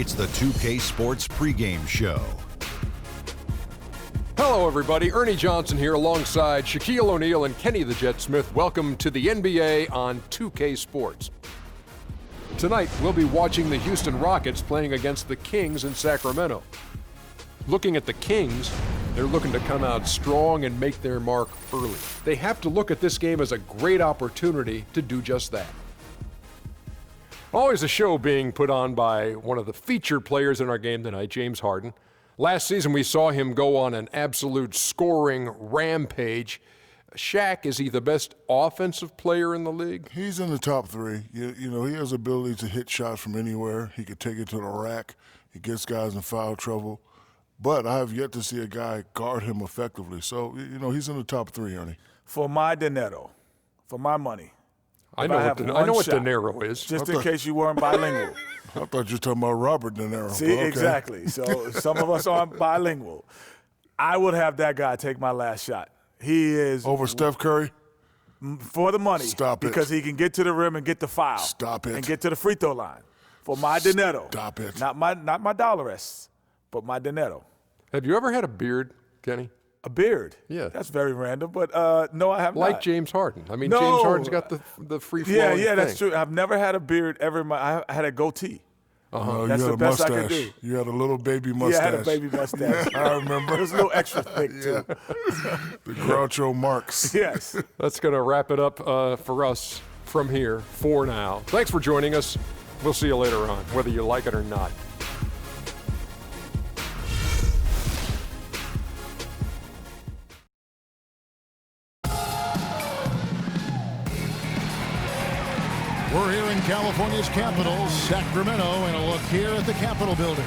It's the 2K Sports pregame show. Hello, everybody. Ernie Johnson here alongside Shaquille O'Neal and Kenny the Jet Smith. Welcome to the NBA on 2K Sports. Tonight, we'll be watching the Houston Rockets playing against the Kings in Sacramento. Looking at the Kings, they're looking to come out strong and make their mark early. They have to look at this game as a great opportunity to do just that. Always a show being put on by one of the featured players in our game tonight, James Harden. Last season, we saw him go on an absolute scoring rampage. Shaq, is he the best offensive player in the league? He's in the top three. You know, he has the ability to hit shots from anywhere. He could take it to the rack. He gets guys in foul trouble. But I have yet to see a guy guard him effectively. So, you know, he's in the top three, Ernie. For my dinero, for my money. I know what dinero is. Just in case you weren't bilingual. I thought you were talking about Robert De Niro. See, okay. Exactly. So some of us aren't bilingual. I would have that guy take my last shot. He is over Steph Curry? For the money. Stop it. Because he can get to the rim and get the foul. Stop it. And get to the free throw line. For my dinero. Stop it. Not my dollarests, but my dinero. Have you ever had a beard, Kenny? A beard? Yeah. That's very random, but no, I have not. Like James Harden. I mean, No. James Harden's got the free-flowing Yeah, that's thing. true. I've never had a beard ever. I had a goatee. No, That's you the had a best mustache. I could do. You had a little baby mustache. Yeah, I had a baby mustache. I remember. It was a little extra thick, too. The Groucho Marx. Yes. That's going to wrap it up for us from here for now. Thanks for joining us. We'll see you later on, whether you like it or not. We're here in California's capital, Sacramento, and a look here at the Capitol building.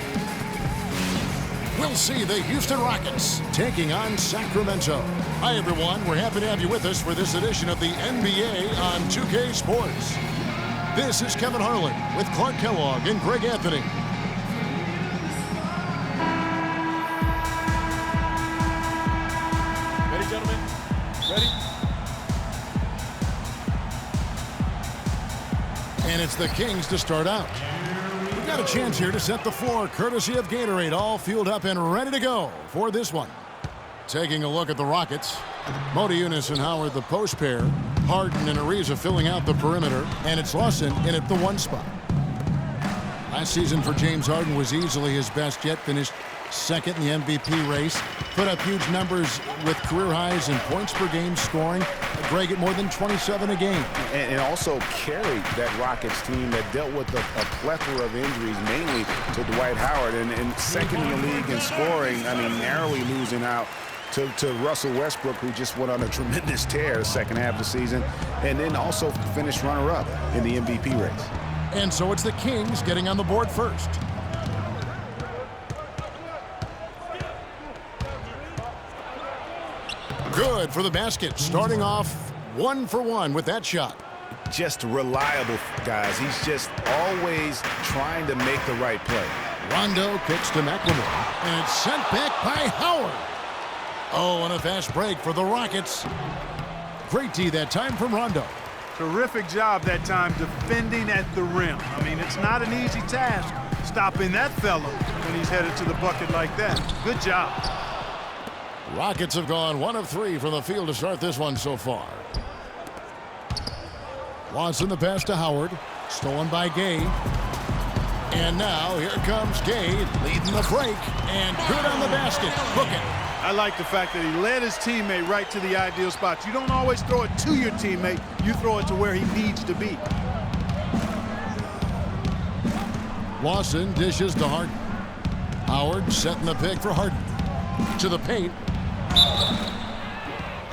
We'll see the Houston Rockets taking on Sacramento. Hi, everyone. We're happy to have you with us for this edition of the NBA on 2K Sports. This is Kevin Harlan with Clark Kellogg and Greg Anthony. Ready, gentlemen? Ready? And it's the Kings to start out. We've got a chance here to set the floor, courtesy of Gatorade, all fueled up and ready to go for this one. Taking a look at the Rockets. Modiunas and Howard, the post pair. Harden and Ariza filling out the perimeter. And it's Lawson in at the one spot. Last season for James Harden was easily his best yet. Finished second in the MVP race. Put up huge numbers with career highs in points per game scoring. Greg at more than 27 a game. And also carried that Rockets team that dealt with a plethora of injuries, mainly to Dwight Howard. And second in the league in scoring, I mean, narrowly losing out to Russell Westbrook, who just went on a tremendous tear the second half of the season, and then also finished runner-up in the MVP race. And so it's the Kings getting on the board first. Good for the basket, starting off 1 for 1 with that shot. Just reliable, guys. He's just always trying to make the right play. Rondo kicks to McLemore, and it's sent back by Howard. Oh, and a fast break for the Rockets. Great D that time from Rondo. Terrific job that time defending at the rim. I mean, it's not an easy task stopping that fella when he's headed to the bucket like that. Good job. Rockets have gone 1 of 3 from the field to start this one so far. Watson the pass to Howard. Stolen by Gay. And now here comes Gay leading the break. And good on the basket. Book it. I like the fact that he led his teammate right to the ideal spot. You don't always throw it to your teammate. You throw it to where he needs to be. Lawson dishes to Harden. Howard setting the pick for Harden. To the paint.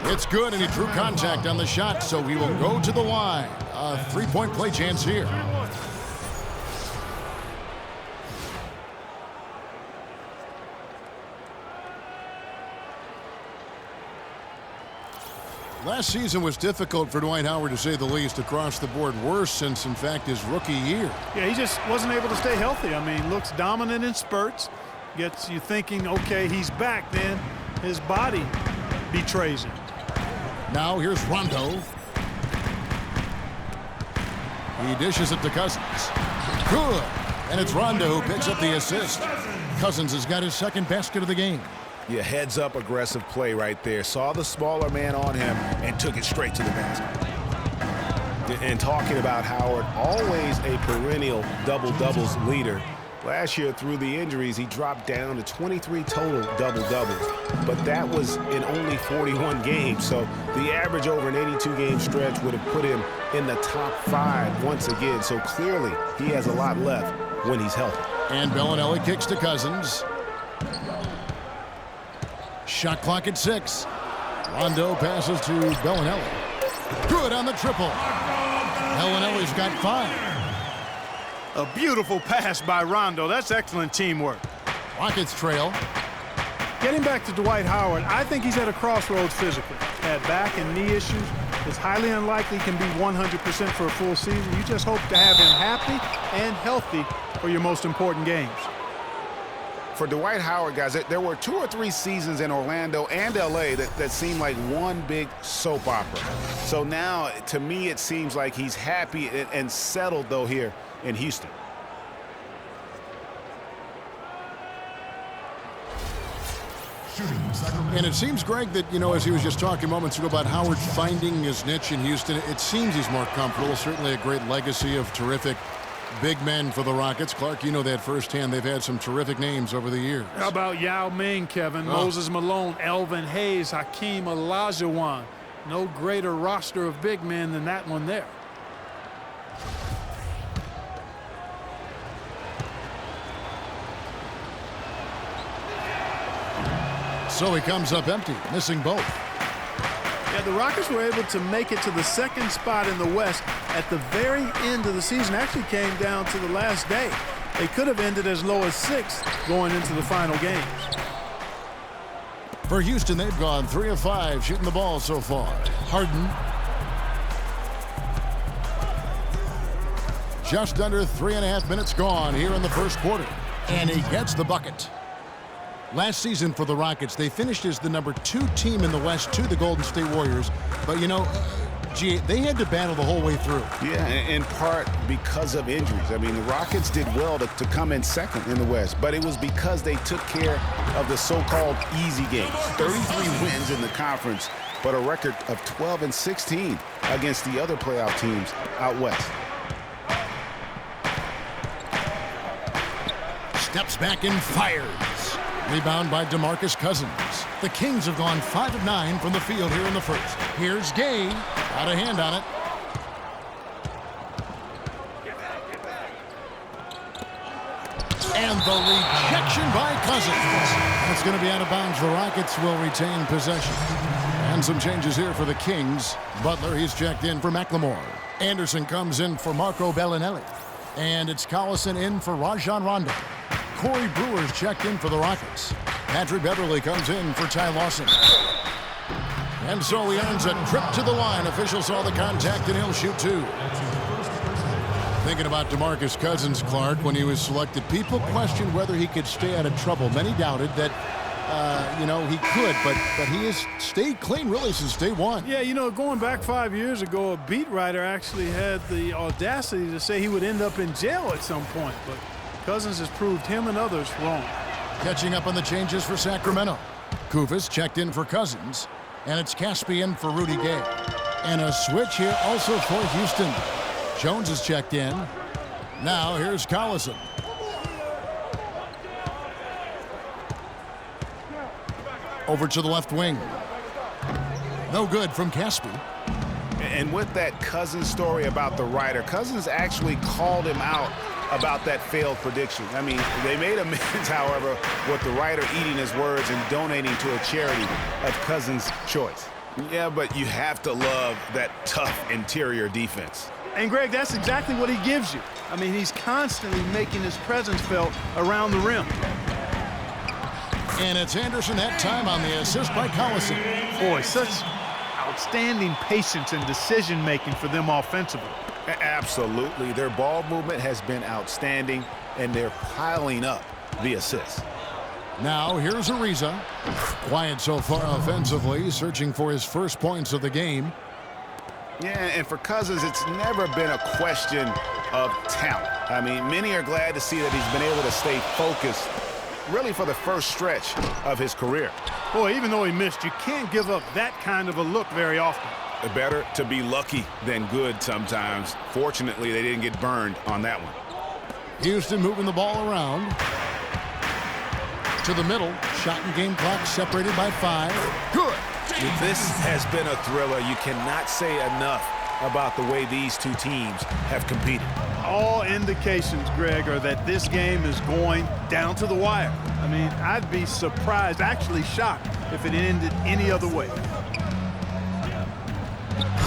It's good, and he drew contact on the shot, so he will go to the line. A three-point play chance here. Last season was difficult for Dwight Howard, to say the least, across the board. Worse since, in fact, his rookie year. Yeah, he just wasn't able to stay healthy. I mean, looks dominant in spurts. Gets you thinking, okay, he's back. Then his body betrays him. Now here's Rondo. He dishes it to Cousins. Good. And it's Rondo who picks up the assist. Cousins has got his second basket of the game. Yeah, heads-up aggressive play right there. Saw the smaller man on him and took it straight to the basket. And talking about Howard, always a perennial double-doubles leader. Last year, through the injuries, he dropped down to 23 total double-doubles. But that was in only 41 games. So the average over an 82-game stretch would have put him in the top 5 once again. So clearly, he has a lot left when he's healthy. And Bellinelli kicks to Cousins. Shot clock at 6. Rondo passes to Bellinelli. Good on the triple. Bellinelli's got 5. A beautiful pass by Rondo. That's excellent teamwork. Rockets trail. Getting back to Dwight Howard, I think he's at a crossroads physically. Had back and knee issues. It's highly unlikely he can be 100% for a full season. You just hope to have him happy and healthy for your most important games. For Dwight Howard, guys, there were 2 or 3 seasons in Orlando and LA that seemed like one big soap opera. So now, to me, it seems like he's happy and settled, though, here in Houston. And it seems, Greg, that, as he was just talking moments ago about Howard finding his niche in Houston, it seems he's more comfortable. Certainly a great legacy of terrific big men for the Rockets. Clark, you know that firsthand. They've had some terrific names over the years. How about Yao Ming, Kevin? Moses Malone, Elvin Hayes, Hakeem Olajuwon. No greater roster of big men than that one there. So he comes up empty, missing both. Yeah, the Rockets were able to make it to the second spot in the West at the very end of the season. Actually came down to the last day. They could have ended as low as 6 going into the final games. For Houston, they've gone 3 of 5 shooting the ball so far. Harden. Just under 3.5 minutes gone here in the first quarter. And he gets the bucket. Last season for the Rockets, they finished as the number 2 team in the West to the Golden State Warriors. But, they had to battle the whole way through. Yeah, in part because of injuries. I mean, the Rockets did well to come in second in the West, but it was because they took care of the so-called easy games. 33 wins in the conference, but a record of 12-16 against the other playoff teams out West. Steps back and fires. Rebound by DeMarcus Cousins. The Kings have gone 5 of 9 from the field here in the first. Here's Gay. Got a hand on it. And the rejection by Cousins. And it's going to be out of bounds. The Rockets will retain possession. And some changes here for the Kings. Butler, he's checked in for McLemore. Anderson comes in for Marco Bellinelli. And it's Collison in for Rajon Rondo. Corey Brewer's checked in for the Rockets. Patrick Beverly comes in for Ty Lawson. And so he earns a trip to the line. Official saw the contact and he'll shoot 2. Thinking about DeMarcus Cousins, Clark, when he was selected, people questioned whether he could stay out of trouble. Many doubted that, he could, but he has stayed clean really since day one. Yeah, going back 5 years ago, a beat writer actually had the audacity to say he would end up in jail at some point, but Cousins has proved him and others wrong. Catching up on the changes for Sacramento. Kufis checked in for Cousins, and it's Caspian for Rudy Gay. And a switch here also for Houston. Jones is checked in. Now here's Collison. Over to the left wing. No good from Caspi. And with that Cousins story about the writer, Cousins actually called him out about that failed prediction. I mean, they made amends, however, with the writer eating his words and donating to a charity of Cousins' choice. Yeah, but you have to love that tough interior defense. And, Greg, that's exactly what he gives you. I mean, he's constantly making his presence felt around the rim. And it's Anderson that time on the assist by Collison. Boy, such outstanding patience and decision-making for them offensively. Absolutely. Their ball movement has been outstanding, and they're piling up the assists. Now, here's Ariza. Quiet so far offensively, searching for his first points of the game. Yeah, and for Cousins, it's never been a question of talent. I mean, many are glad to see that he's been able to stay focused really for the first stretch of his career. Boy, even though he missed, you can't give up that kind of a look very often. Better to be lucky than good sometimes. Fortunately, they didn't get burned on that one. Houston moving the ball around. To the middle. Shot and game clock separated by 5. Good. This has been a thriller. You cannot say enough about the way these two teams have competed. All indications, Greg, are that this game is going down to the wire. I mean, I'd be surprised, actually shocked, if it ended any other way.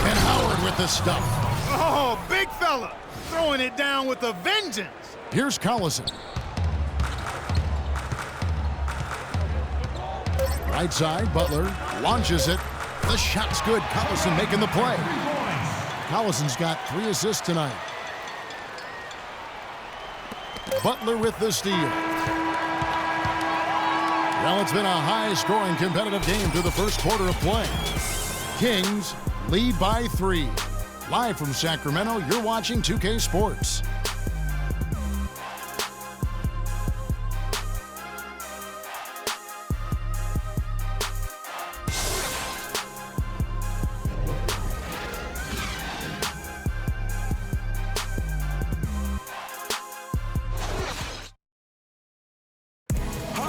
And Howard with the stuff. Oh, big fella, throwing it down with a vengeance. Here's Collison. Right side, Butler launches it. The shot's good. Collison making the play. Collison's got 3 assists tonight. Butler with the steal. Well, it's been a high-scoring competitive game through the first quarter of play. Kings lead by 3. Live from Sacramento, you're watching 2K Sports.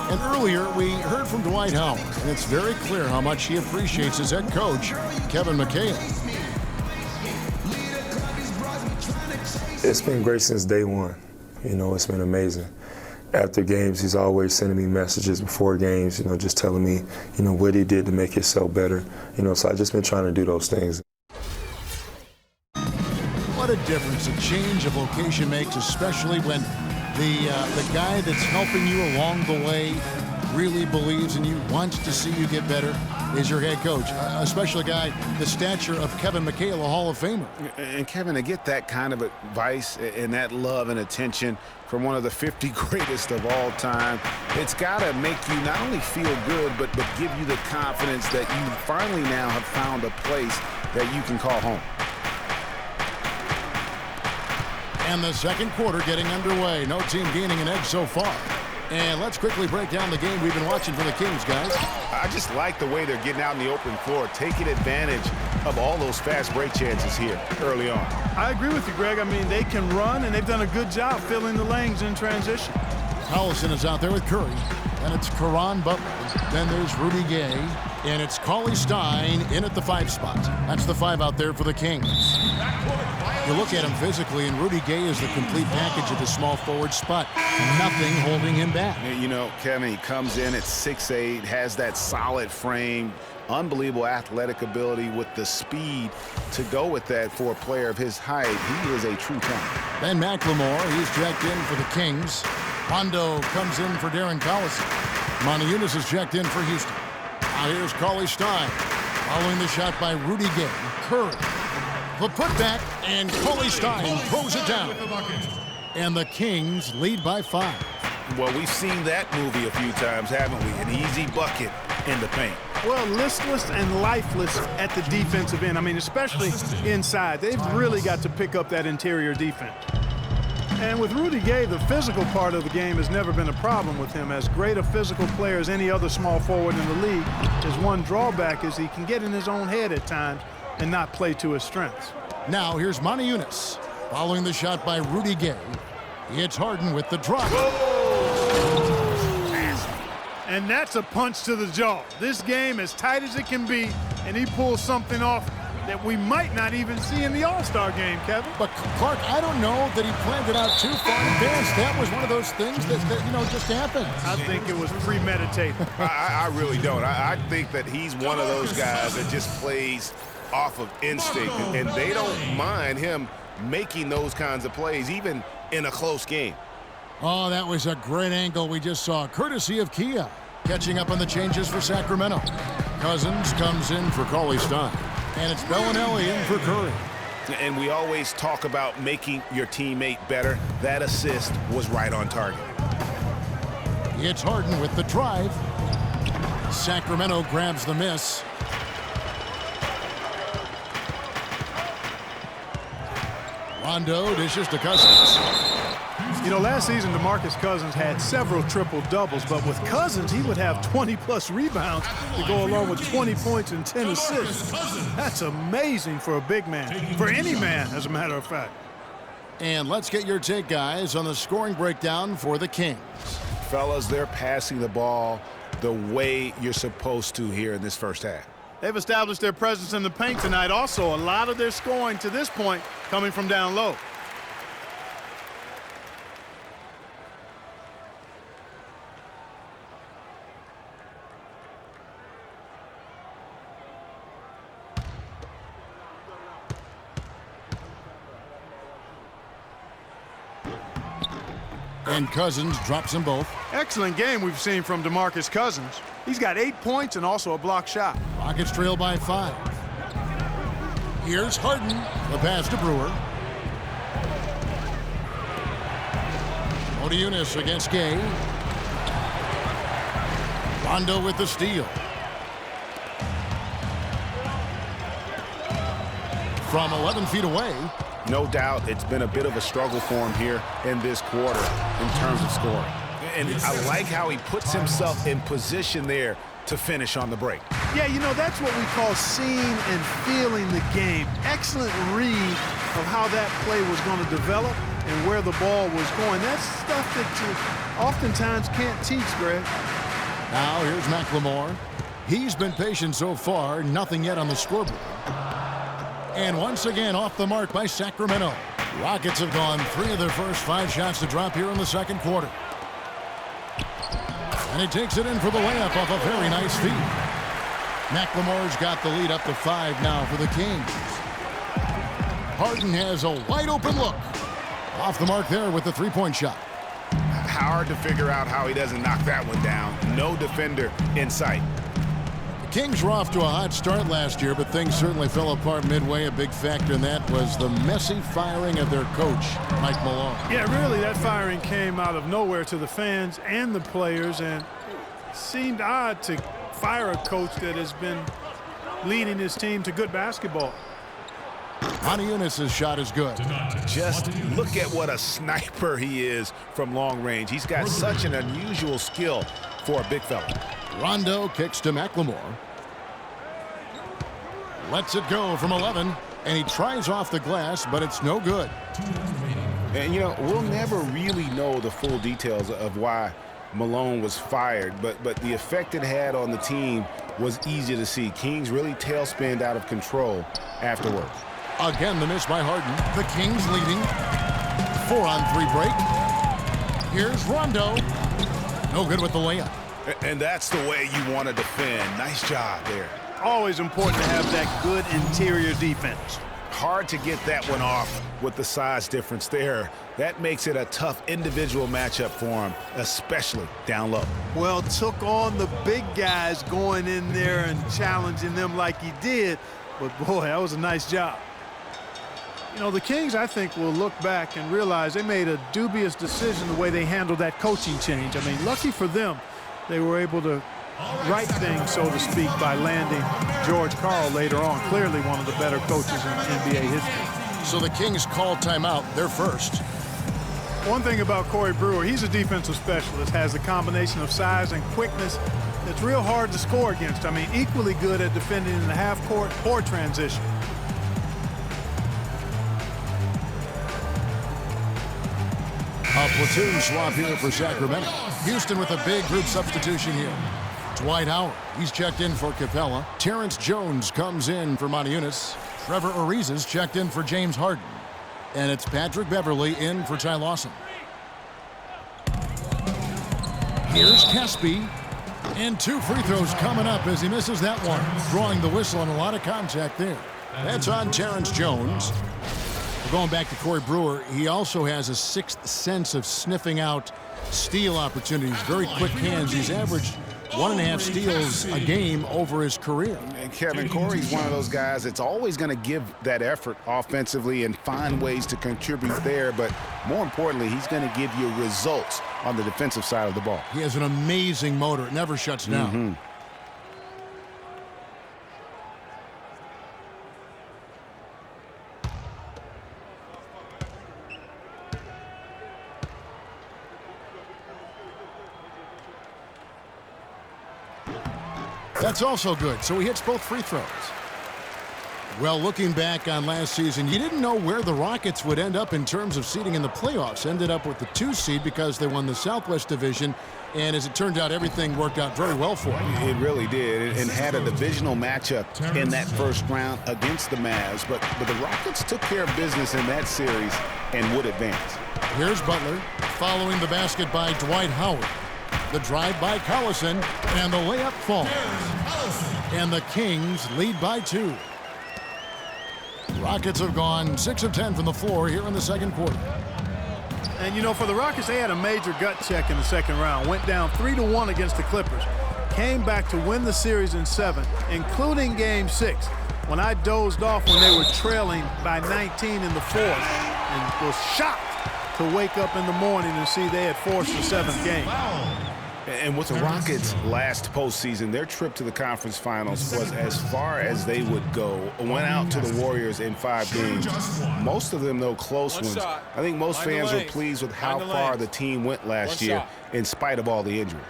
And earlier, we heard from Dwight Howard, and it's very clear how much he appreciates his head coach, Kevin McHale. It's been great since day one. You know, it's been amazing. After games, he's always sending me messages before games, you know, just telling me, you know, what he did to make himself better. You know, so I've just been trying to do those things. What a difference a change of location makes, especially when the guy that's helping you along the way really believes in you, wants to see you get better, is your head coach, especially a guy the stature of Kevin McHale, a Hall of Famer. And Kevin, to get that kind of advice and that love and attention from one of the 50 greatest of all time, it's got to make you not only feel good, but give you the confidence that you finally now have found a place that you can call home. And the second quarter getting underway. No team gaining an edge so far. And let's quickly break down the game we've been watching for the Kings, guys. I just like the way they're getting out in the open floor, taking advantage of all those fast break chances here early on. I agree with you, Greg. I mean, they can run, and they've done a good job filling the lanes in transition. Collison is out there with Curry. And it's Caron Butler. Then there's Rudy Gay. And it's Cauley Stein in at the 5 spot. That's the 5 out there for the Kings. You look at him physically, and Rudy Gay is the complete package at the small forward spot. Nothing holding him back. You know, Kevin, he comes in at 6'8", has that solid frame, unbelievable athletic ability with the speed to go with that for a player of his height. He is a true talent. Ben McLemore, he's checked in for the Kings. Rondo comes in for Darren Collison. Moniunas is checked in for Houston. Now here's Cauley Stein. Following the shot by Rudy Gay. Curry. The putback, and Cauley Stein throws it down. And the Kings lead by 5. Well, we've seen that movie a few times, haven't we? An easy bucket in the paint. Well, listless and lifeless at the defensive end. I mean, especially inside. They've really got to pick up that interior defense. And with Rudy Gay, the physical part of the game has never been a problem with him. As great a physical player as any other small forward in the league, his one drawback is he can get in his own head at times and not play to his strengths. Now here's Moniunas. Following the shot by Rudy Gay. It's Harden with the drop. And that's a punch to the jaw. This game as tight as it can be, and he pulls something off that we might not even see in the All-Star game, Kevin. But Clark, I don't know that he planned it out too far in advance. That was one of those things that you know, just happened. I think it was premeditated. I really don't. I think that he's one of those guys that just plays off of instinct, and they don't mind him making those kinds of plays, even in a close game. Oh, that was a great angle we just saw, courtesy of Kia. Catching up on the changes for Sacramento. Cousins comes in for Cauley Stein. And it's Bellinelli in for Curry. And we always talk about making your teammate better. That assist was right on target. It's Harden with the drive. Sacramento grabs the miss. Rondo dishes to Cousins. You know, last season, DeMarcus Cousins had several triple-doubles, but with Cousins, he would have 20-plus rebounds to go along with 20 points and 10 assists. That's amazing for a big man, for any man, as a matter of fact. And let's get your take, guys, on the scoring breakdown for the Kings. Fellas, they're passing the ball the way you're supposed to here in this first half. They've established their presence in the paint tonight. Also, a lot of their scoring to this point coming from down low. And Cousins drops them both. Excellent game we've seen from DeMarcus Cousins. He's got 8 points and also a block shot. Rockets trail by 5. Here's Harden. The pass to Brewer. Odiunas against Gay. Rondo with the steal. From 11 feet away. No doubt it's been a bit of a struggle for him here in this quarter in terms of scoring. And I like how he puts himself in position there to finish on the break. Yeah, you know, that's what we call seeing and feeling the game. Excellent read of how that play was going to develop and where the ball was going. That's stuff that you oftentimes can't teach, Greg. Now here's McLemore. He's been patient so far, nothing yet on the scoreboard. And once again off the mark by Sacramento. Rockets have gone 3 of their first 5 shots to drop here in the second quarter. And he takes it in for the layup off a very nice feed. McLemore's got the lead up to 5 now for the Kings. Harden has a wide open look. Off the mark there with the 3-point shot. Hard to figure out how he doesn't knock that one down. No defender in sight. The Kings were off to a hot start last year, but things certainly fell apart midway. A big factor in that was the messy firing of their coach, Mike Malone. Yeah, really, that firing came out of nowhere to the fans and the players, and it seemed odd to fire a coach that has been leading his team to good basketball. Odiunas' shot is good. Just look at what a sniper he is from long range. He's got such an unusual skill for a big fella. Rondo kicks to McLemore. Lets it go from 11, and he tries off the glass, but it's no good. And, you know, we'll never really know the full details of why Malone was fired, but the effect it had on the team was easy to see. Kings really tailspinned out of control afterwards. Again, the miss by Harden. The Kings leading. 4-on-3 break. Here's Rondo. No good with the layup. And that's the way you want to defend. Nice job there. Always important to have that good interior defense. Hard to get that one off with the size difference there. That makes it a tough individual matchup for him, especially down low. Well, took on the big guys going in there and challenging them like he did. But, boy, that was a nice job. You know, the Kings, I think, will look back and realize they made a dubious decision the way they handled that coaching change. I mean, lucky for them, they were able to right things, so to speak, by landing George Karl later on. Clearly one of the better coaches in NBA history. So the Kings call timeout. They're first. One thing about Corey Brewer, he's a defensive specialist, has a combination of size and quickness that's real hard to score against. I mean, equally good at defending in the half court or transition. A platoon swap here for Sacramento. Houston with a big group substitution here. Dwight Howard, he's checked in for Capella. Terrence Jones comes in for Odiunas. Trevor Ariza's checked in for James Harden. And it's Patrick Beverley in for Ty Lawson. Here's Caspi. And 2 free throws coming up as he misses that one. Drawing the whistle and a lot of contact there. That's on Terrence Jones. Going back to Corey Brewer, he also has a 6th sense of sniffing out steal opportunities. Very quick hands. He's averaged 1.5 steals a game over his career. And Kevin, Corey's one of those guys that's always going to give that effort offensively and find ways to contribute there. But more importantly, he's going to give you results on the defensive side of the ball. He has an amazing motor. It never shuts down. Mm-hmm. That's also good, so he hits both free throws. Well, looking back on last season, you didn't know where the Rockets would end up in terms of seeding in the playoffs. Ended up with the 2 seed because they won the Southwest Division, and as it turned out, everything worked out very well for them. It really did, and had a divisional matchup in that first round against the Mavs, but the Rockets took care of business in that series and would advance. Here's Butler, following the basket by Dwight Howard. The drive by Collison, and the layup falls. And the Kings lead by 2. Rockets have gone 6 of 10 from the floor here in the second quarter. And, you know, for the Rockets, they had a major gut check in the second round. Went down 3-1 against the Clippers. Came back to win the series in 7, including Game 6, when I dozed off when they were trailing by 19 in the fourth and was shocked to wake up in the morning and see they had forced the 7th game. And with the Rockets' last postseason, their trip to the conference finals was as far as they would go. Went out to the Warriors in 5 games. Most of them, though, close ones. I think most fans were pleased with how far the team went last year in spite of all the injuries.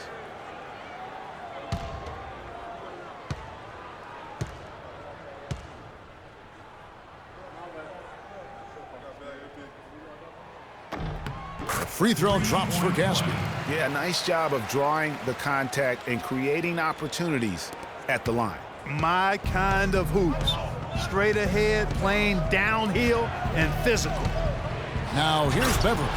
Free throw drops for Gaspy. Yeah, nice job of drawing the contact and creating opportunities at the line. My kind of hoops. Straight ahead, playing downhill, and physical. Now here's Beverly.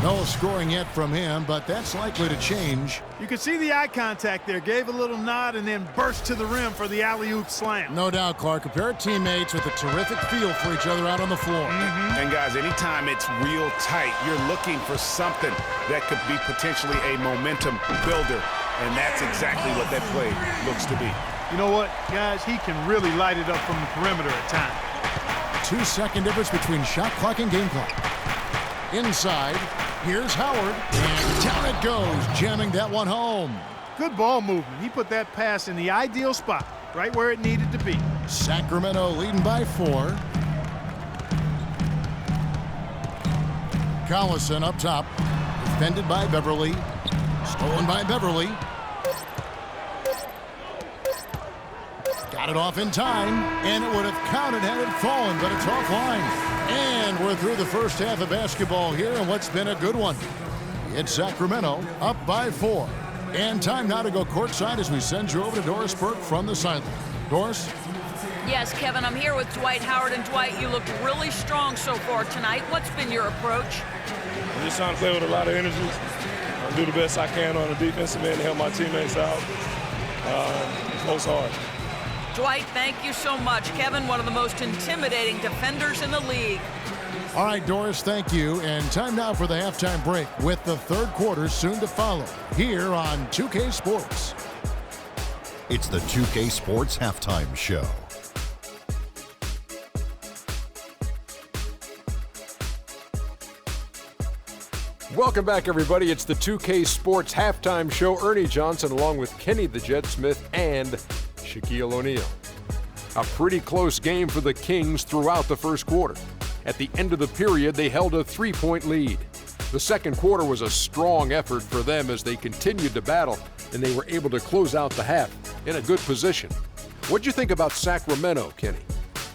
No scoring yet from him, but that's likely to change. You can see the eye contact there. Gave a little nod and then burst to the rim for the alley-oop slam. No doubt, Clark. A pair of teammates with a terrific feel for each other out on the floor. And, guys, anytime it's real tight, you're looking for something that could be potentially a momentum builder, and that's exactly what that play looks to be. You know what, guys? He can really light it up from the perimeter at times. 2-second difference between shot clock and game clock. Inside, here's Howard, and down it goes, jamming that one home. Good ball movement. He put that pass in the ideal spot, right where it needed to be. Sacramento leading by 4. Collison up top, defended by Beverly, stolen by Beverly. Got it off in time, and it would have counted had it fallen, but it's offline. And we're through the first half of basketball here, and what's been a good one. It's Sacramento up by 4. And time now to go courtside as we send you over to Doris Burke from the sideline. Doris? Yes, Kevin, I'm here with Dwight Howard. And Dwight, you look really strong so far tonight. What's been your approach? I'm just trying to play with a lot of energy. I'll do the best I can on the defensive end to help my teammates out. Most hard. Dwight, thank you so much. Kevin, one of the most intimidating defenders in the league. All right, Doris, thank you. And time now for the halftime break with the third quarter soon to follow here on 2K Sports. It's the 2K Sports Halftime Show. Welcome back, everybody. It's the 2K Sports Halftime Show. Ernie Johnson along with Kenny the Jet Smith and Shaquille O'Neal. A pretty close game for the Kings throughout the first quarter. At the end of the period, they held a 3-point lead. The second quarter was a strong effort for them as they continued to battle, and they were able to close out the half in a good position. What'd you think about Sacramento, Kenny?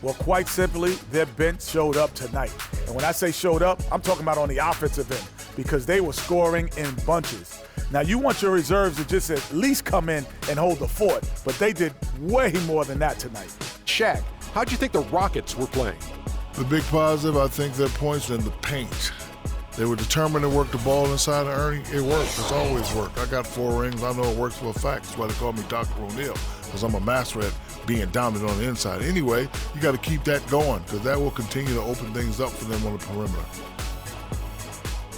Well, quite simply, their bench showed up tonight. And when I say showed up, I'm talking about on the offensive end, because they were scoring in bunches. Now, you want your reserves to just at least come in and hold the fort, but they did way more than that tonight. Shaq, how'd you think the Rockets were playing? The big positive, I think, their points in the paint. They were determined to work the ball inside of Ernie. It worked. It's always worked. I got 4 rings. I know it works for a fact. That's why they call me Dr. O'Neal, because I'm a master at being dominant on the inside. Anyway, you got to keep that going, because that will continue to open things up for them on the perimeter.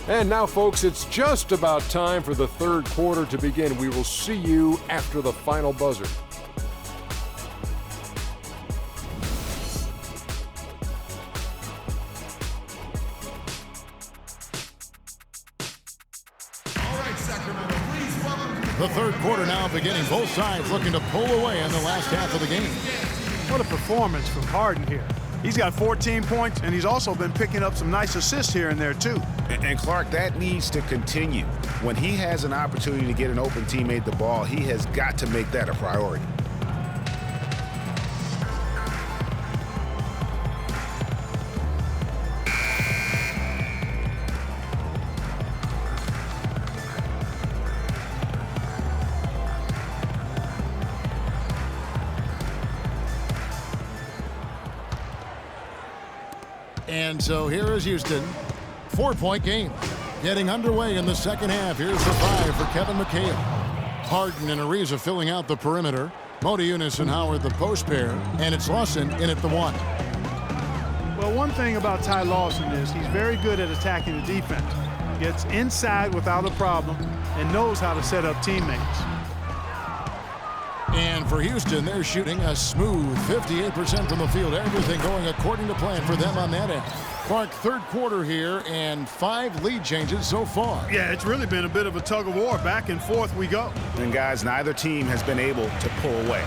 And now, folks, it's just about time for the third quarter to begin. We will see you after the final buzzer. The third quarter now beginning. Both sides looking to pull away in the last half of the game. What a performance from Harden here. He's got 14 points, and he's also been picking up some nice assists here and there, too. And Clark, that needs to continue. When he has an opportunity to get an open teammate the ball, he has got to make that a priority. And so here is Houston. 4-point game. Getting underway in the second half. Here's the 5 for Kevin McHale. Harden and Ariza filling out the perimeter. Modiunas and Howard the post pair. And it's Lawson in at the 1. Well, one thing about Ty Lawson is he's very good at attacking the defense. Gets inside without a problem and knows how to set up teammates. And for Houston, they're shooting a smooth 58% from the field. Everything going according to plan for them on that end. Clark, third quarter here, and 5 lead changes so far. Yeah, it's really been a bit of a tug of war. Back and forth we go. And guys, neither team has been able to pull away.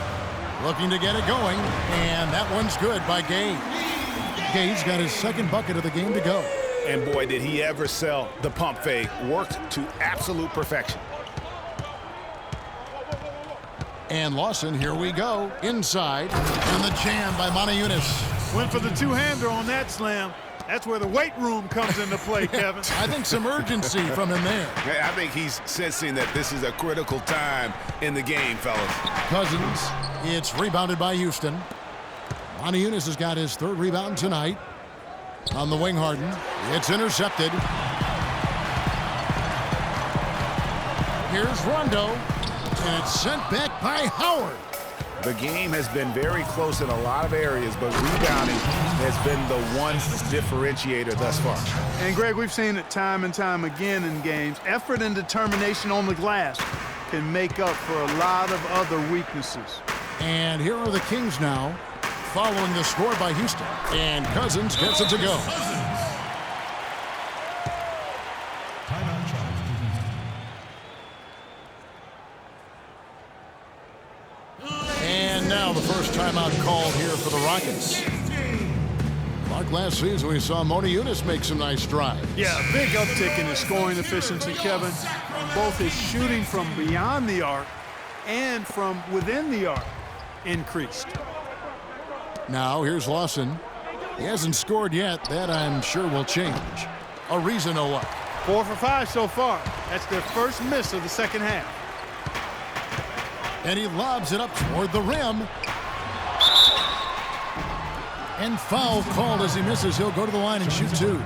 Looking to get it going, and that one's good by Gay. Gay's got his second bucket of the game to go. And boy, did he ever sell the pump fake. Worked to absolute perfection. And Lawson, here we go, inside, and the jam by Modiunas. Went for the two-hander on that slam. That's where the weight room comes into play, Kevin. I think some urgency from him there. I think he's sensing that this is a critical time in the game, fellas. Cousins, it's rebounded by Houston. Modiunas has got his third rebound tonight. On the wing, Harden. It's intercepted. Here's Rondo. And it's sent back by Howard. The game has been very close in a lot of areas, but rebounding has been the one differentiator thus far. And, Greg, we've seen it time and time again in games. Effort and determination on the glass can make up for a lot of other weaknesses. And here are the Kings now, following the score by Houston. And Cousins gets it to go. And now the first timeout called here for the Rockets. Like last season, we saw Modiunas make some nice strides. Yeah, a big uptick in his scoring efficiency, Kevin. Both his shooting from beyond the arc and from within the arc increased. Now here's Lawson. He hasn't scored yet. That I'm sure will change. Ariza no luck. 4 for 5 so far. That's their first miss of the second half. And he lobs it up toward the rim. And foul called as he misses. He'll go to the line and shoot 2.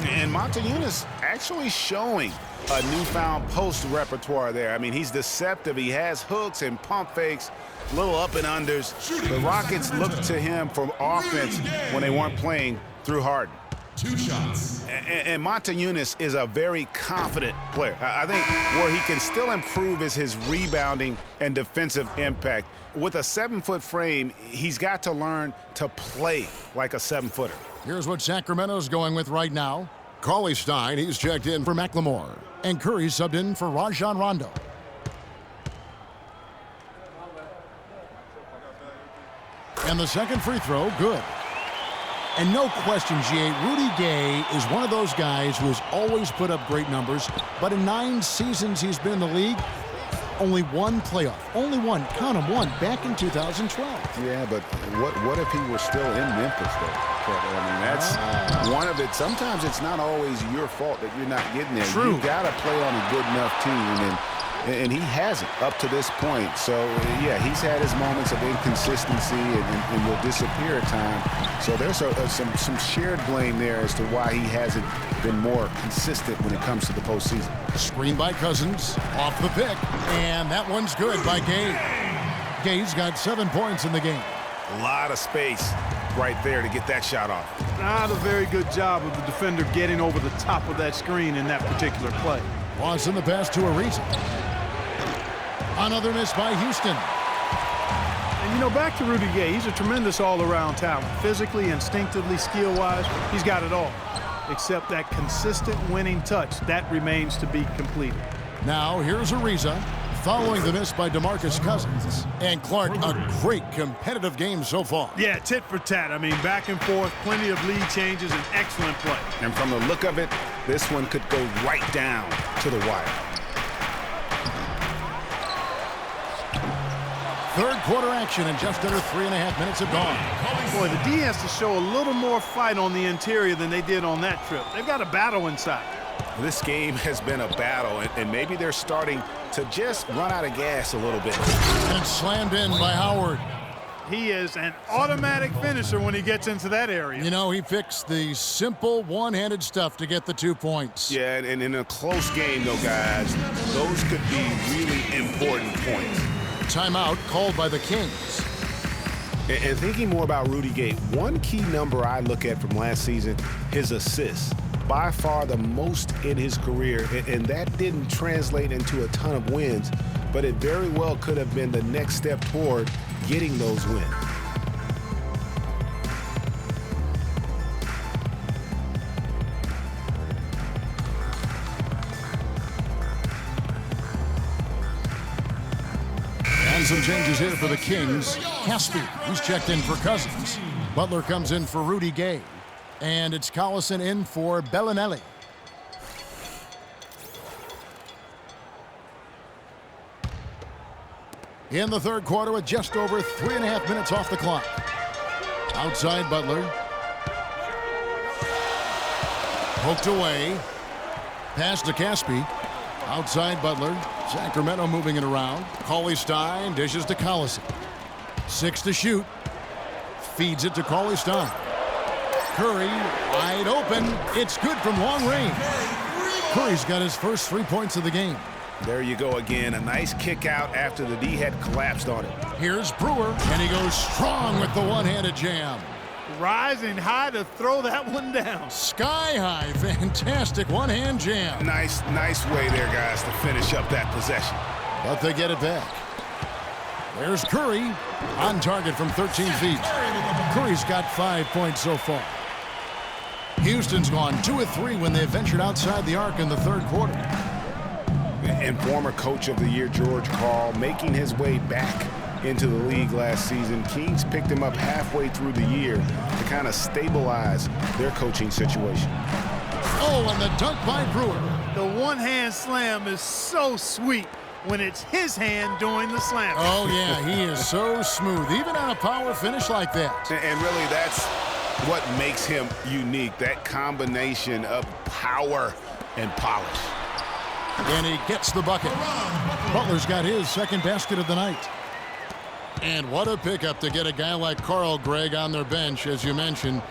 And Modiunas actually showing a newfound post repertoire there. I mean, he's deceptive. He has hooks and pump fakes, little up and unders. The Rockets looked to him for offense when they weren't playing through Harden. 2 shots. And Modiunas is a very confident player. I think where he can still improve is his rebounding and defensive impact. With a 7-foot frame, he's got to learn to play like a 7-footer. Here's what Sacramento's going with right now. Cauley Stein, he's checked in for McLemore. And Curry subbed in for Rajon Rondo. And the second free throw, good. And no question, G8, Rudy Gay is one of those guys who has always put up great numbers, but in 9 seasons he's been in the league, only one playoff. Only one. Count him, one. Back in 2012. Yeah, but what if he were still in Memphis, though? I mean, that's one of it. Sometimes it's not always your fault that you're not getting there. True. You got to play on a good enough team, and he hasn't up to this point. So, yeah, he's had his moments of inconsistency and will disappear at times. So there's some shared blame there as to why he hasn't been more consistent when it comes to the postseason. Screen by Cousins, off the pick, and that one's good by Gay. Gay's got 7 points in the game. A lot of space right there to get that shot off. Not a very good job of the defender getting over the top of that screen in that particular play. Wants in the pass to Ariza. Another miss by Houston. And, you know, back to Rudy Gay, he's a tremendous all-around talent. Physically, instinctively, skill-wise, he's got it all. Except that consistent winning touch, that remains to be completed. Now here's Ariza. following the miss by DeMarcus Cousins. And Clark, a great competitive game so far. Yeah, tit for tat. I mean, back and forth, plenty of lead changes, and excellent play. And from the look of it, this one could go right down to the wire. Third quarter action, and just under 3.5 minutes have gone. Boy, the D has to show a little more fight on the interior than they did on that trip. They've got a battle inside. This game has been a battle, and maybe they're starting to just run out of gas a little bit. And it's slammed in by Howard. He is an automatic finisher when he gets into that area. You know, he picks the simple one-handed stuff to get the 2 points. Yeah, and in a close game, though, guys, those could be really important points. Timeout called by the Kings. And thinking more about Rudy Gay, one key number I look at from last season, his assists. By far the most in his career, and that didn't translate into a ton of wins, but it very well could have been the next step toward getting those wins. And some changes here for the Kings. Caspi, who's checked in for Cousins. Butler comes in for Rudy Gay. And it's Collison in for Bellinelli. In the third quarter with just over 3.5 minutes off the clock. Outside Butler. Poked away. Pass to Caspi. Outside Butler. Sacramento moving it around. Cauley-Stein dishes to Collison. 6 to shoot. Feeds it to Cauley-Stein. Curry wide open. It's good from long range. Curry's got his first 3 points of the game. There you go again. A nice kick out after the D had collapsed on it. Here's Brewer, and he goes strong with the one-handed jam. Rising high to throw that one down. Sky high. Fantastic one-hand jam. Nice way there, guys, to finish up that possession. But they get it back. There's Curry on target from 13 feet. Curry's got 5 points so far. Houston's gone 2 of 3 when they ventured outside the arc in the third quarter. And former coach of the year, George Karl, making his way back into the league last season. Kings picked him up halfway through the year to kind of stabilize their coaching situation. Oh, and the dunk by Brewer. The one-hand slam is so sweet when it's his hand doing the slam. Oh, yeah, he is so smooth, even on a power finish like that. And really, that's what makes him unique, that combination of power and polish. And he gets the bucket. Butler's got his second basket of the night. And what a pickup to get a guy like Carl Gregg on their bench, as you mentioned.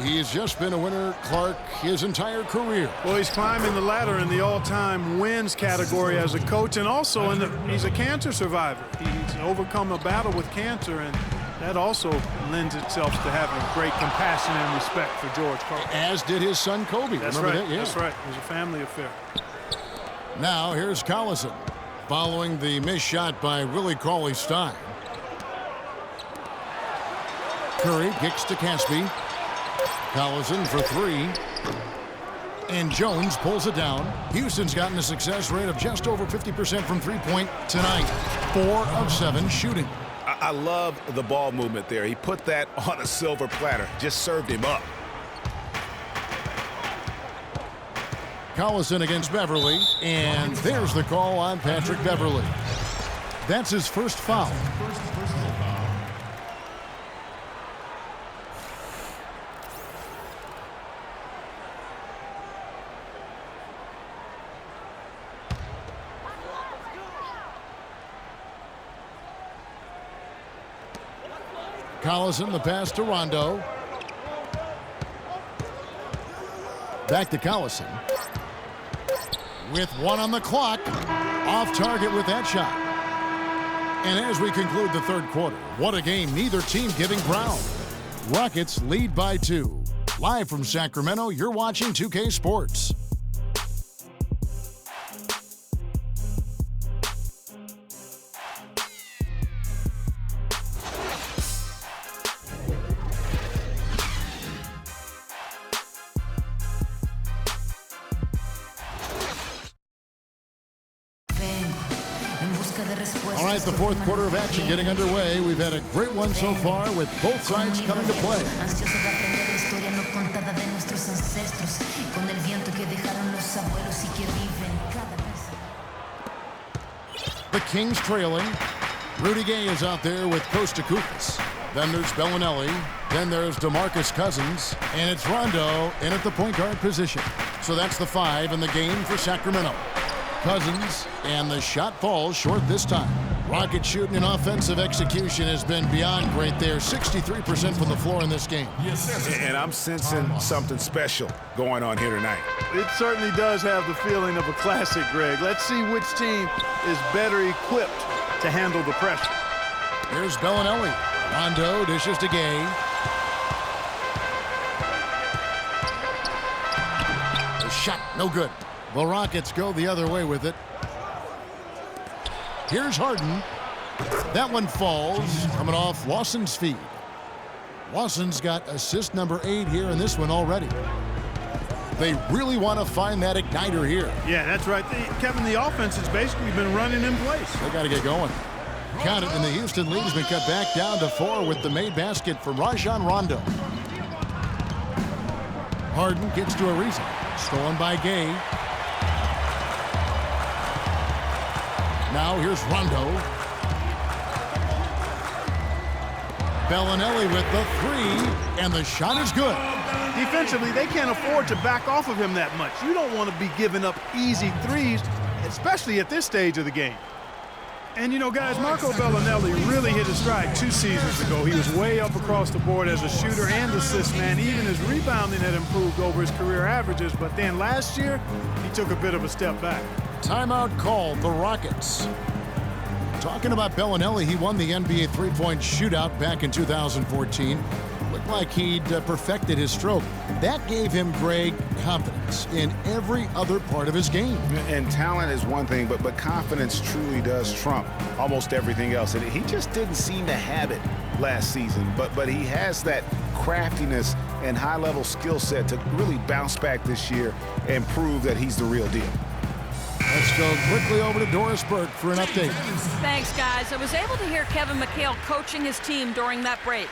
He's just been a winner, Clark, his entire career. Well, he's climbing the ladder in the all-time wins category as a coach, and also he's a cancer survivor. He's overcome a battle with cancer, and that also lends itself to having great compassion and respect for George Karl. As did his son, Kobe. That's Remember right. that? Yeah. That's right. It was a family affair. Now, here's Collison, following the missed shot by Willie Cauley-Stein. Curry kicks to Caspi. Collison for 3. And Jones pulls it down. Houston's gotten a success rate of just over 50% from three-point tonight. 4 of 7 shooting. I love the ball movement there. He put that on a silver platter, just served him up. Collison against Beverly, and there's the call on Patrick Beverly. That's his first foul. Collison, the pass to Rondo. Back to Collison. With 1 on the clock, off target with that shot. And as we conclude the third quarter, what a game, neither team giving ground. Rockets lead by 2. Live from Sacramento, you're watching 2K Sports. All right, the fourth quarter of action getting underway. We've had a great one so far with both sides coming to play. The Kings trailing. Rudy Gay is out there with Costa Koufis. Then there's Bellinelli. Then there's DeMarcus Cousins. And it's Rondo in at the point guard position. So that's the 5 in the game for Sacramento. Cousins, and the shot falls short this time. Rocket shooting and offensive execution has been beyond great there. 63% from the floor in this game. And I'm sensing something special going on here tonight. It certainly does have the feeling of a classic, Greg. Let's see which team is better equipped to handle the pressure. Here's Bellinelli. Rondo dishes to Gay. The shot, no good. The Rockets go the other way with it. Here's Harden. That one falls, coming off Lawson's feed. Lawson's got assist number 8 here in this one already. They really want to find that igniter here. Yeah, that's right. Kevin, the offense has basically been running in place. They got to get going. Count it, and the Houston lead has been cut back down to 4 with the made basket from Rajon Rondo. Harden gets to Ariza. Stolen by Gay. Now here's Rondo. Bellinelli with the 3, and the shot is good. Defensively, they can't afford to back off of him that much. You don't want to be giving up easy threes, especially at this stage of the game. And, you know, guys, Marco Bellinelli really hit his stride 2 seasons ago. He was way up across the board as a shooter and assist man. Even his rebounding had improved over his career averages. But then last year, he took a bit of a step back. Timeout called, the Rockets. Talking about Bellinelli, he won the NBA three-point shootout back in 2014. Looked like he'd perfected his stroke. That gave him, Greg, confidence in every other part of his game. And talent is one thing, but confidence truly does trump almost everything else. And he just didn't seem to have it last season. But he has that craftiness and high-level skill set to really bounce back this year and prove that he's the real deal. Let's go quickly over to Doris Burke for an update. Thanks, guys. I was able to hear Kevin McHale coaching his team during that break.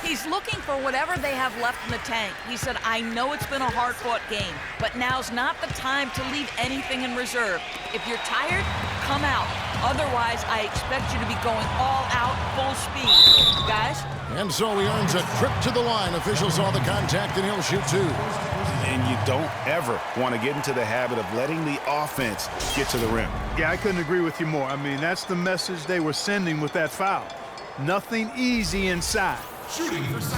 He's looking for whatever they have left in the tank. He said, I know it's been a hard-fought game, but now's not the time to leave anything in reserve. If you're tired, come out. Otherwise, I expect you to be going all out, full speed. Guys? And so he earns a trip to the line. Officials saw the contact, and he'll shoot 2. And you don't ever want to get into the habit of letting the offense get to the rim. Yeah, I couldn't agree with you more. I mean, that's the message they were sending with that foul. Nothing easy inside.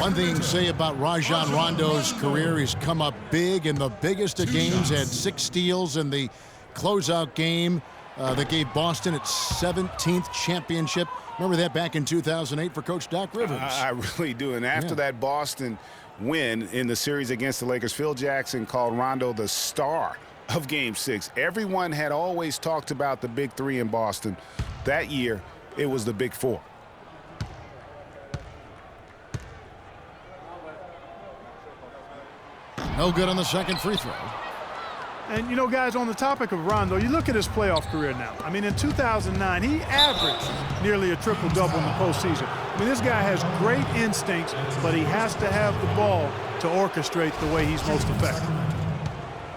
One thing to say about Rajon Rondo's career, he's come up big in the biggest of games, had 6 steals in the closeout game that gave Boston its 17th championship. Remember that back in 2008 for Coach Doc Rivers. I really do. And after that Boston win in the series against the Lakers, Phil Jackson called Rondo the star of Game 6. Everyone had always talked about the big 3 in Boston. That year, it was the big 4. No good on the second free throw. And, you know, guys, on the topic of Rondo, you look at his playoff career now. I mean, in 2009, he averaged nearly a triple-double in the postseason. I mean, this guy has great instincts, but he has to have the ball to orchestrate the way he's most effective.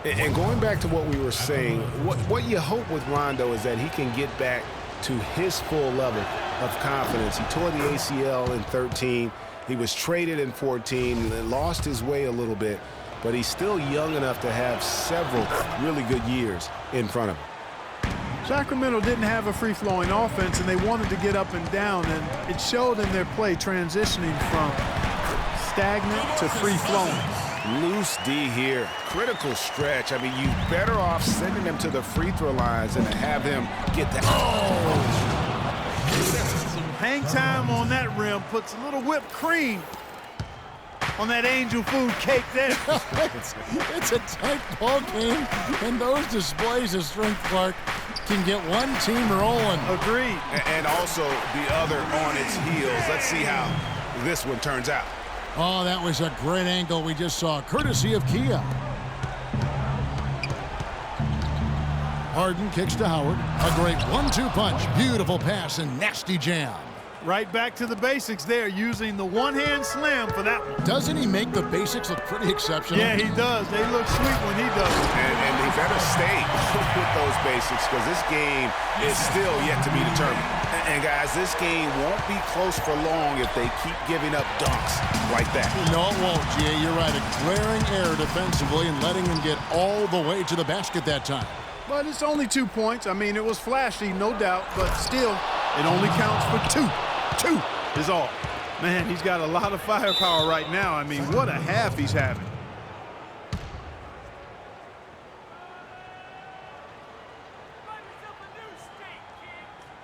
And going back to what we were saying, what you hope with Rondo is that he can get back to his full level of confidence. He tore the ACL in 13. He was traded in 14 and lost his way a little bit. But he's still young enough to have several really good years in front of him. Sacramento didn't have a free-flowing offense, and they wanted to get up and down, and it showed in their play transitioning from stagnant to free-flowing. Loose D here. Critical stretch. I mean, you're better off sending him to the free throw lines than to have him get that. Hang time on that rim puts a little whipped cream on that angel food cake there. it's a tight ball game, and those displays of strength, Clark, can get one team rolling. Agreed. And also the other on its heels. Let's see how this one turns out. Oh, that was a great angle we just saw, courtesy of Kia. Harden kicks to Howard. A great 1-2 punch. Beautiful pass and nasty jam. Right back to the basics there, using the one-hand slam for that one. Doesn't he make the basics look pretty exceptional? Yeah, he does. They look sweet when he does it. And they better stay with those basics because this game is still yet to be determined. And guys, this game won't be close for long if they keep giving up dunks like that. No, it won't, Jay. You're right. A glaring error defensively and letting him get all the way to the basket that time. But it's only 2 points. I mean, it was flashy, no doubt, but still, it only counts for 2. 2 is all. Man, he's got a lot of firepower right now. I mean, what a half he's having.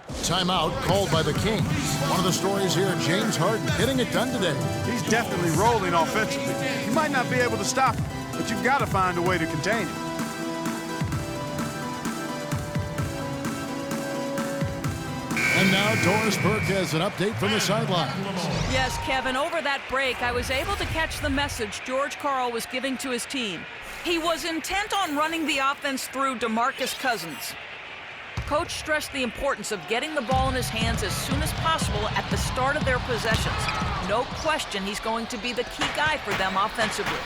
Timeout called by the Kings. One of the stories here, James Harden getting it done today. He's definitely rolling offensively. You might not be able to stop him, but you've got to find a way to contain him. And now Doris Burke has an update from the sideline. Yes, Kevin, over that break, I was able to catch the message George Karl was giving to his team. He was intent on running the offense through DeMarcus Cousins. Coach stressed the importance of getting the ball in his hands as soon as possible at the start of their possessions. No question he's going to be the key guy for them offensively.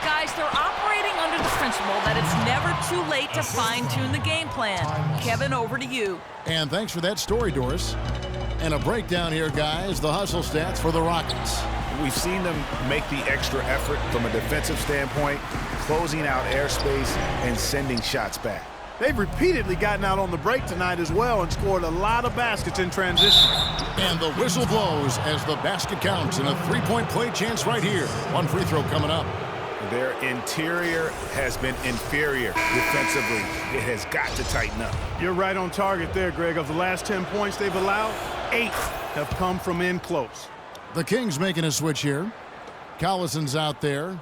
Guys, they're operating under the principle that it's never too late to fine-tune the game plan. Kevin, over to you. And thanks for that story, Doris. And a breakdown here, guys, the hustle stats for the Rockets. We've seen them make the extra effort from a defensive standpoint, closing out airspace and sending shots back. They've repeatedly gotten out on the break tonight as well and scored a lot of baskets in transition. And the whistle blows as the basket counts and a three-point play chance right here. One free throw coming up. Their interior has been inferior defensively. It has got to tighten up. You're right on target there, Greg. Of the last 10 points they've allowed, 8 have come from in close. The Kings making a switch here. Collison's out there.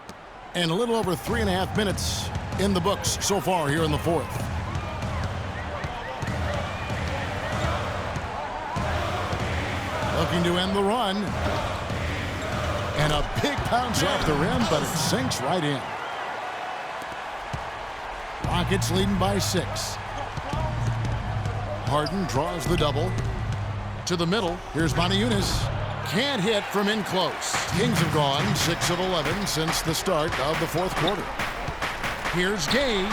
And a little over 3.5 minutes in the books so far here in the fourth. Looking to end the run. And a big bounce off the rim, but it sinks right in. Rockets leading by 6. Harden draws the double. To the middle. Here's Moniunas. Can't hit from in close. Kings have gone 6 of 11 since the start of the fourth quarter. Here's Gay.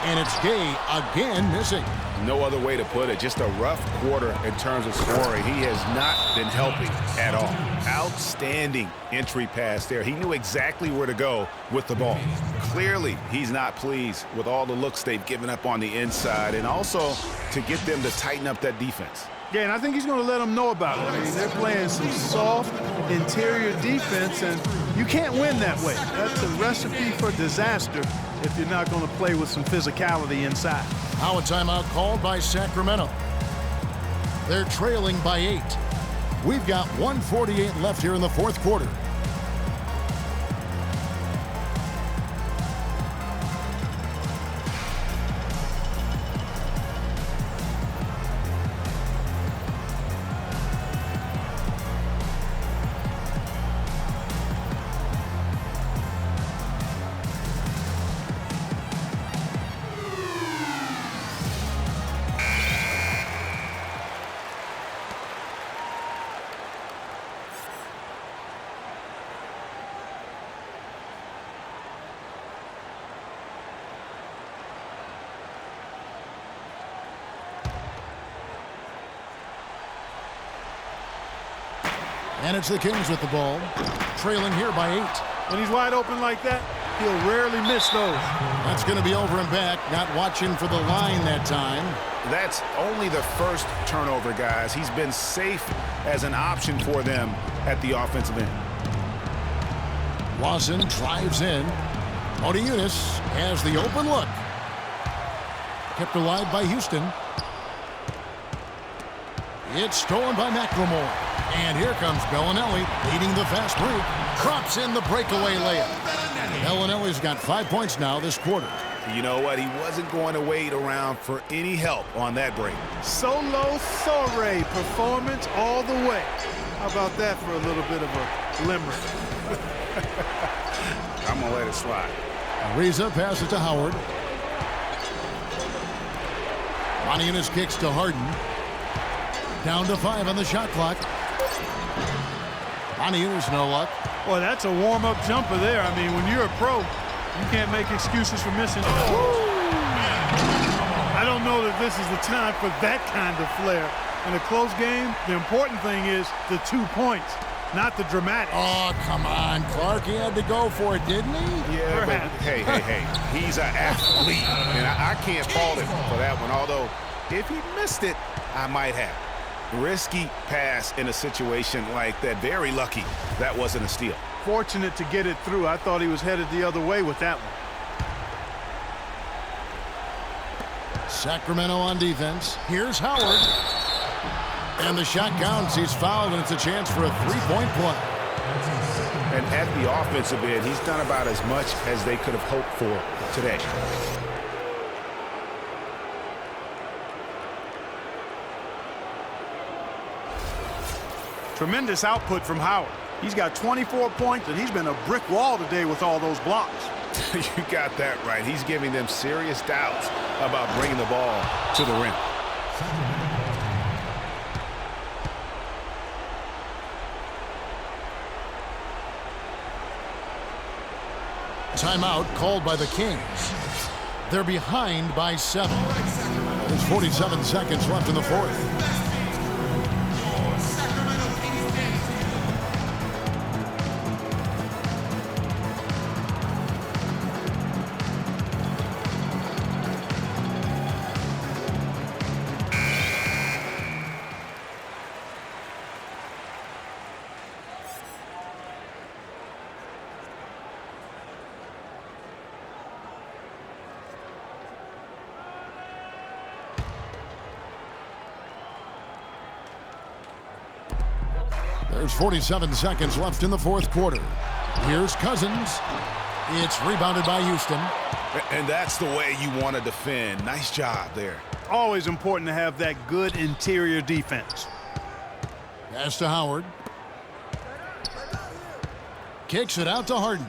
And it's Gay again missing. No other way to put it. Just a rough quarter in terms of scoring. He has not been helping at all. Outstanding entry pass there. He knew exactly where to go with the ball. Clearly, he's not pleased with all the looks they've given up on the inside and also to get them to tighten up that defense. Yeah, and I think he's going to let them know about it. I mean, they're playing some soft interior defense, and you can't win that way. That's a recipe for disaster if you're not going to play with some physicality inside. Now a timeout called by Sacramento. They're trailing by 8. We've got 1:48 left here in the fourth quarter. And it's the Kings with the ball, trailing here by 8. When he's wide open like that, he'll rarely miss those. That's going to be over and back, not watching for the line that time. That's only the first turnover, guys. He's been safe as an option for them at the offensive end. Lawson drives in. Moniunas has the open look. Kept alive by Houston. It's stolen by McLemore. And here comes Bellinelli leading the fast break. Drops in the breakaway layup. Bellinelli's got 5 points now this quarter. You know what? He wasn't going to wait around for any help on that break. Solo soiree performance all the way. How about that for a little bit of a limerick? I'm going to let it slide. Ariza passes to Howard. Montiunas kicks to Harden. Down to 5 on the shot clock. Montiunas, no luck. Well, that's a warm-up jumper there. I mean, when you're a pro, you can't make excuses for missing. I don't know that this is the time for that kind of flair. In a close game, the important thing is the 2 points, not the dramatics. Oh, come on, Clark. He had to go for it, didn't he? Yeah, but hey. He's an athlete, and I can't fault him for that one. Although, if he missed it, I might have. Risky pass in a situation like that. Very lucky that wasn't a steal. Fortunate to get it through. I thought he was headed the other way with that one. Sacramento on defense. Here's Howard. And the shot counts. He's fouled, and it's a chance for a three-point play. And at the offensive end, he's done about as much as they could have hoped for today. Tremendous output from Howard. He's got 24 points, and he's been a brick wall today with all those blocks. You got that right. He's giving them serious doubts about bringing the ball to the rim. Timeout called by the Kings. They're behind by 7. There's 47 seconds left in the fourth. There's 47 seconds left in the fourth quarter. Here's Cousins. It's rebounded by Houston. And that's the way you want to defend. Nice job there. Always important to have that good interior defense. Pass to Howard. Kicks it out to Harden.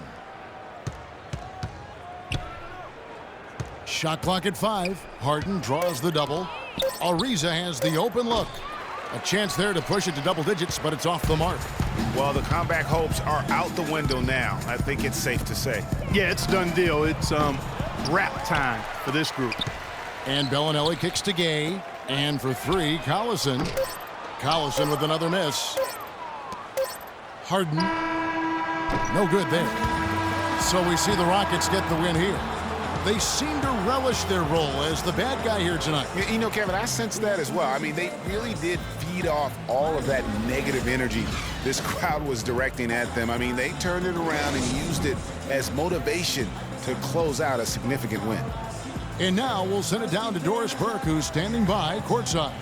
Shot clock at 5. Harden draws the double. Ariza has the open look. A chance there to push it to double digits, but it's off the mark. Well, the comeback hopes are out the window now. I think it's safe to say. Yeah, it's done deal. It's wrap time for this group. And Bellinelli kicks to Gay. And for 3, Collison. Collison with another miss. Harden. No good there. So we see the Rockets get the win here. They seem to relish their role as the bad guy here tonight. You know, Kevin, I sense that as well. I mean, they really did feed off all of that negative energy this crowd was directing at them. I mean, they turned it around and used it as motivation to close out a significant win. And now we'll send it down to Doris Burke, who's standing by courtside.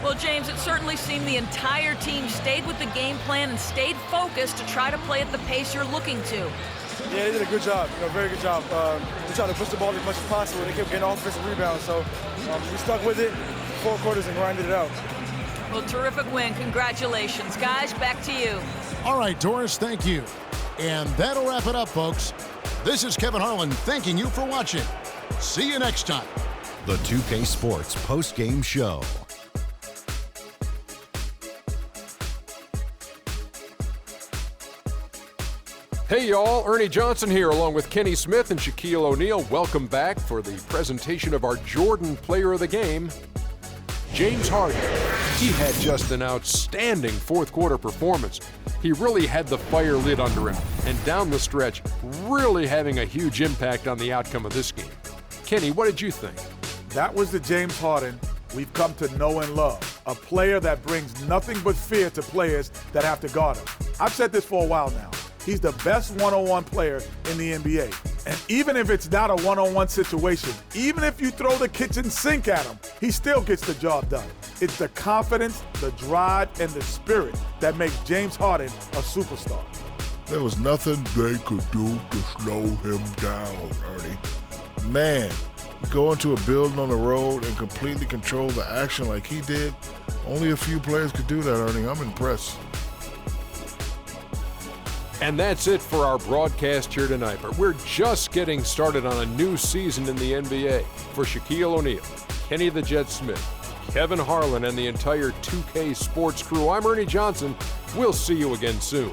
Well, James, it certainly seemed the entire team stayed with the game plan and stayed focused to try to play at the pace you're looking to. Yeah, they did a good job, very good job. We tried to push the ball as much as possible. They kept getting offensive rebounds, so we stuck with it, 4 quarters, and grinded it out. Well, terrific win. Congratulations. Guys, back to you. All right, Doris, thank you. And that'll wrap it up, folks. This is Kevin Harlan thanking you for watching. See you next time. The 2K Sports post-game show. Hey y'all, Ernie Johnson here along with Kenny Smith and Shaquille O'Neal. Welcome back for the presentation of our Jordan Player of the Game, James Harden. He had just an outstanding fourth quarter performance. He really had the fire lit under him, and down the stretch, really having a huge impact on the outcome of this game. Kenny, what did you think? That was the James Harden we've come to know and love. A player that brings nothing but fear to players that have to guard him. I've said this for a while now. He's the best one-on-one player in the NBA. And even if it's not a one-on-one situation, even if you throw the kitchen sink at him, he still gets the job done. It's the confidence, the drive, and the spirit that makes James Harden a superstar. There was nothing they could do to slow him down, Ernie. Man, go into a building on the road and completely control the action like he did. Only a few players could do that, Ernie. I'm impressed. And that's it for our broadcast here tonight, but we're just getting started on a new season in the NBA. For Shaquille O'Neal, Kenny the Jet Smith, Kevin Harlan, and the entire 2K Sports crew, I'm Ernie Johnson. We'll see you again soon.